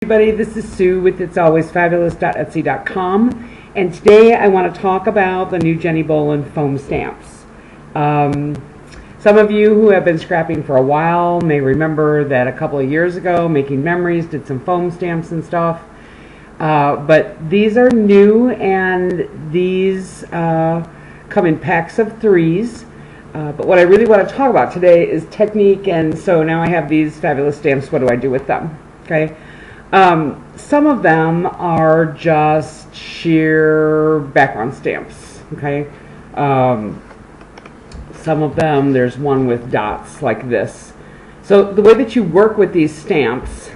Everybody, this is Sue with itsalwaysfabulous.etsy.com, and today I want to talk about the new Jenni Bowlin foam stamps. Some of you who have been scrapping for a while may remember that a couple of years ago, Making Memories did some foam stamps and stuff, but these are new, and these come in packs of 3s. But what I really want to talk about today is technique, and so now I have these fabulous stamps. What do I do with them? Okay. Some of them are just sheer background stamps, okay? Some of them, there's one with dots like this. So the way that you work with these stamps,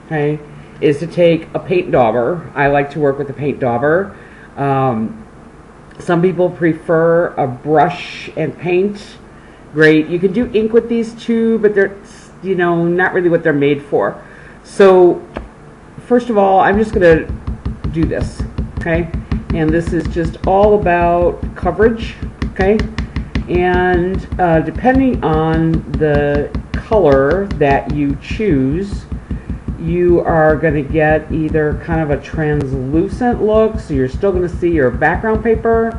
okay, is to take a paint dauber. I like to work with a paint dauber. Some people prefer a brush and paint. Great. You can do ink with these too, but they're, you know, not really what they're made for. So first of all, I'm just going to do this, okay? And this is just all about coverage, okay? And depending on the color that you choose, you are going to get either kind of a translucent look, so you're still going to see your background paper,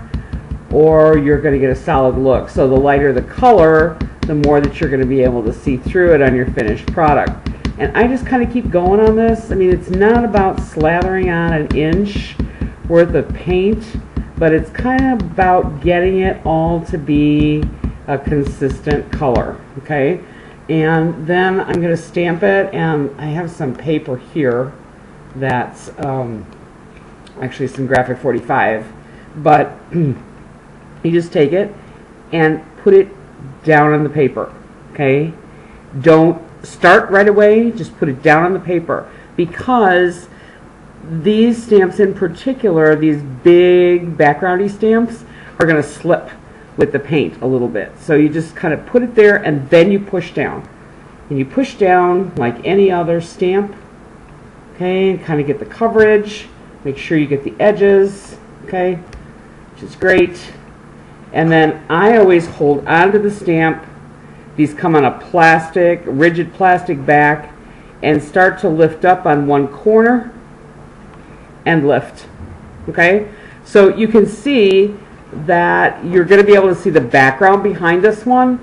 or you're going to get a solid look. So the lighter the color, the more that you're going to be able to see through it on your finished product. And I just kind of keep going on this. I mean, it's not about slathering on an inch worth of paint, but it's kind of about getting it all to be a consistent color, okay? And then I'm going to stamp it, and I have some paper here that's actually some graphic 45, but you just take it and put it down on the paper, okay? Don't start right away, just put it down on the paper, because these stamps in particular, these big backgroundy stamps, are going to slip with the paint a little bit. So you just kind of put it there and then you push down. And you push down like any other stamp, okay, and kind of get the coverage, make sure you get the edges, okay, which is great. And then I always hold onto the stamp. These come on a plastic, rigid plastic back, and start to lift up on one corner and lift, okay? So you can see that you're going to be able to see the background behind this one,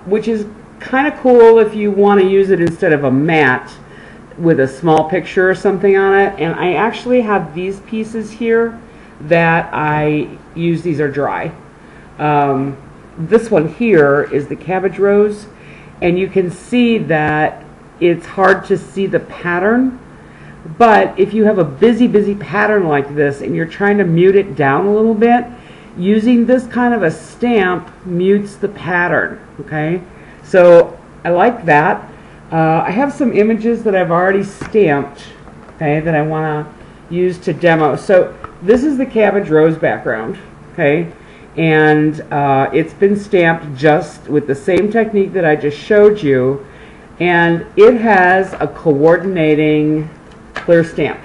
which is kind of cool if you want to use it instead of a mat with a small picture or something on it. And I actually have these pieces here that I use. These are dry. This one here is the cabbage rose, and you can see that it's hard to see the pattern, but if you have a busy pattern like this and you're trying to mute it down a little bit, using this kind of a stamp mutes the pattern, okay? So I like that. I have some images that I've already stamped, okay, that I want to use to demo. So this is the cabbage rose background, okay? And it's been stamped just with the same technique that I just showed you, and it has a coordinating clear stamp,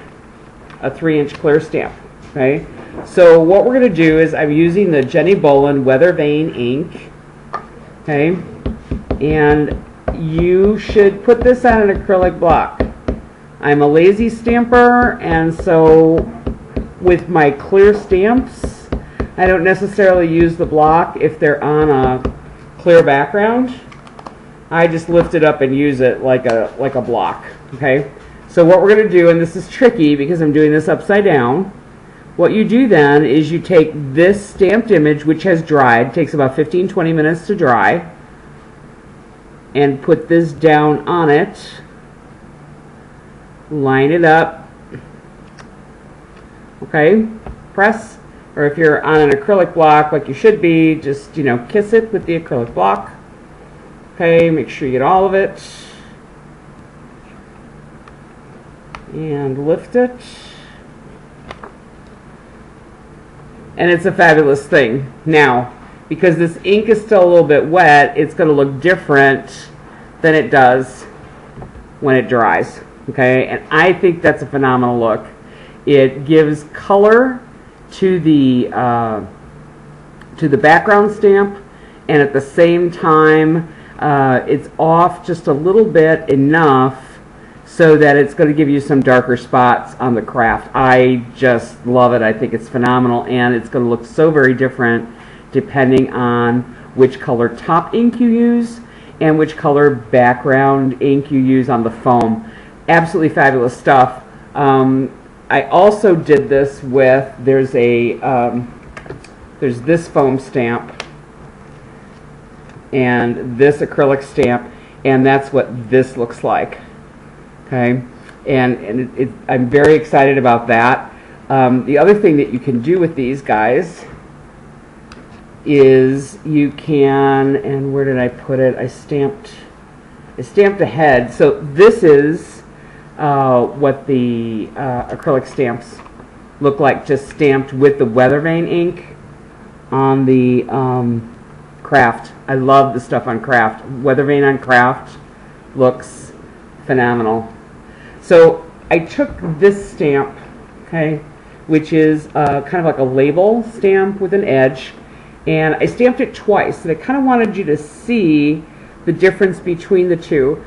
a 3-inch clear stamp, okay? So what we're going to do is I'm using the Jenni Bowlin Weather Vane ink, okay, and you should put this on an acrylic block. I'm a lazy stamper, and so with my clear stamps, I don't necessarily use the block if they're on a clear background. I just lift it up and use it like a block, okay? So what we're going to do, and this is tricky because I'm doing this upside down, what you do then is you take this stamped image, which has dried, takes about 15-20 minutes to dry, and put this down on it, line it up, okay, press. Or if you're on an acrylic block like you should be, just, you know, kiss it with the acrylic block. Okay, make sure you get all of it. And lift it. And it's a fabulous thing. Now, because this ink is still a little bit wet, it's going to look different than it does when it dries. Okay, and I think that's a phenomenal look. It gives color to the background stamp, and at the same time it's off just a little bit enough so that it's going to give you some darker spots on the craft. I just love it. I think it's phenomenal, and it's going to look so very different depending on which color top ink you use and which color background ink you use on the foam. Absolutely fabulous stuff. I also did this with, there's this foam stamp and this acrylic stamp, and that's what this looks like. Okay, and I'm very excited about that. The other thing that you can do with these guys is you can, and where did I put it? I stamped the head. So this is what the acrylic stamps look like, just stamped with the weather vane ink on the craft. I love the stuff on craft. Weather vane on craft looks phenomenal. So I took this stamp, okay, which is kind of like a label stamp with an edge, and I stamped it twice, and I kind of wanted you to see the difference between the two.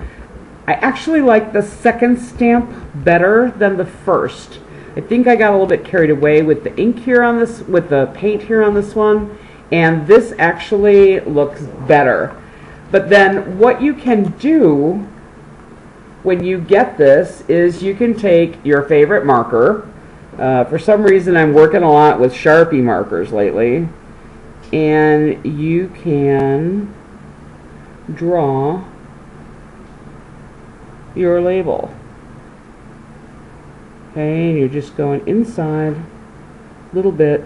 I actually like the second stamp better than the first. I think I got a little bit carried away with the ink here on this, with the paint here on this one, and this actually looks better. But then what you can do when you get this is you can take your favorite marker. For some reason I'm working a lot with Sharpie markers lately, and you can draw your label. Okay, and you're just going inside a little bit,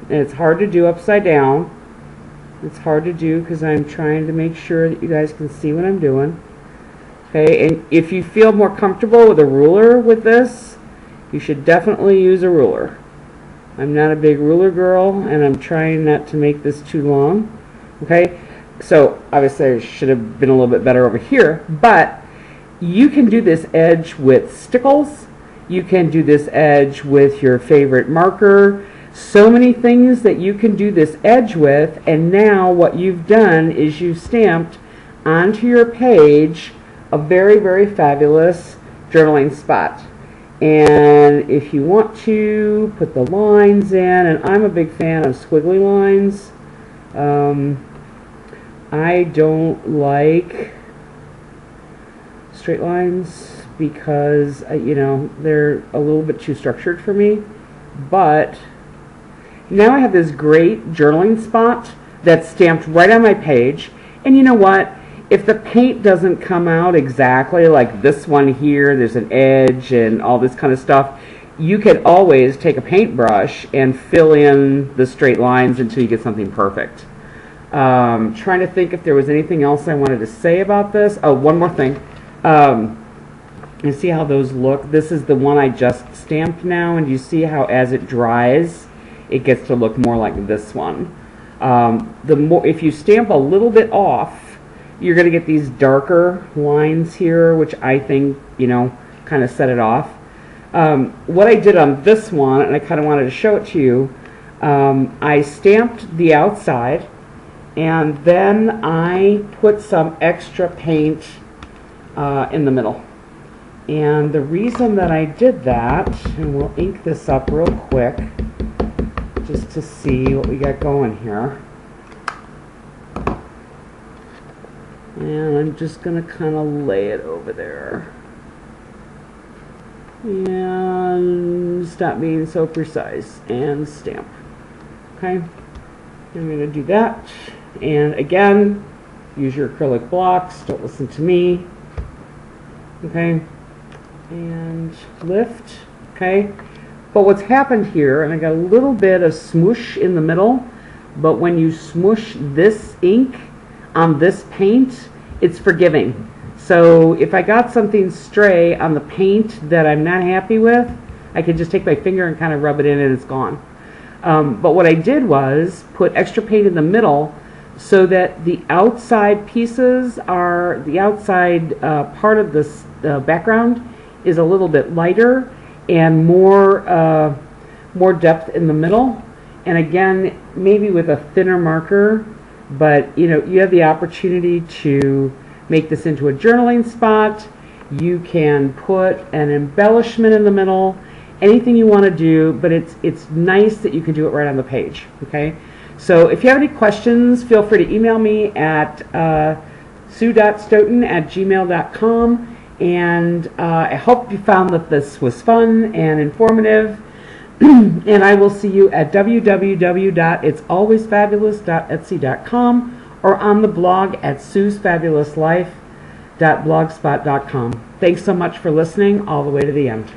and it's hard to do upside down. It's hard to do because I'm trying to make sure that you guys can see what I'm doing. Okay, and if you feel more comfortable with a ruler with this, you should definitely use a ruler. I'm not a big ruler girl, and I'm trying not to make this too long. Okay, so obviously I should have been a little bit better over here, but you can do this edge with stickles. You can do this edge with your favorite marker. So many things that you can do this edge with, and now what you've done is you've stamped onto your page a very, very fabulous journaling spot. And if you want to put the lines in, and I'm a big fan of squiggly lines. I don't like straight lines because you know, they're a little bit too structured for me. But now I have this great journaling spot that's stamped right on my page, and you know what? If the paint doesn't come out exactly like this one here, there's an edge and all this kind of stuff, you can always take a paintbrush and fill in the straight lines until you get something perfect. Trying to think if there was anything else I wanted to say about this. Oh, one more thing. You see how those look? This is the one I just stamped now, and you see how as it dries, it gets to look more like this one. If you stamp a little bit off, you're going to get these darker lines here, which I think, you know, kind of set it off. What I did on this one, and I kind of wanted to show it to you, I stamped the outside, and then I put some extra paint in the middle. And the reason that I did that, and we'll ink this up real quick, just to see what we got going here. And I'm just going to kind of lay it over there. And stop being so precise and stamp. Okay, I'm going to do that. And again, use your acrylic blocks. Don't listen to me. Okay, and lift. Okay, but what's happened here, and I got a little bit of smoosh in the middle, but when you smoosh this ink on this paint, it's forgiving. So if I got something stray on the paint that I'm not happy with, I could just take my finger and kind of rub it in and it's gone. But what I did was put extra paint in the middle so that the outside pieces are, the outside part of this background is a little bit lighter and more depth in the middle. And again, maybe with a thinner marker, but you know, you have the opportunity to make this into a journaling spot, You can put an embellishment in the middle, anything you want to do, but it's nice that you can do it right on the page. Okay, so if you have any questions, feel free to email me at sue.stoughton@gmail.com, and I hope you found that this was fun and informative. And I will see you at www.itsalwaysfabulous.etsy.com or on the blog at suesfabulouslife.blogspot.com. Thanks so much for listening all the way to the end.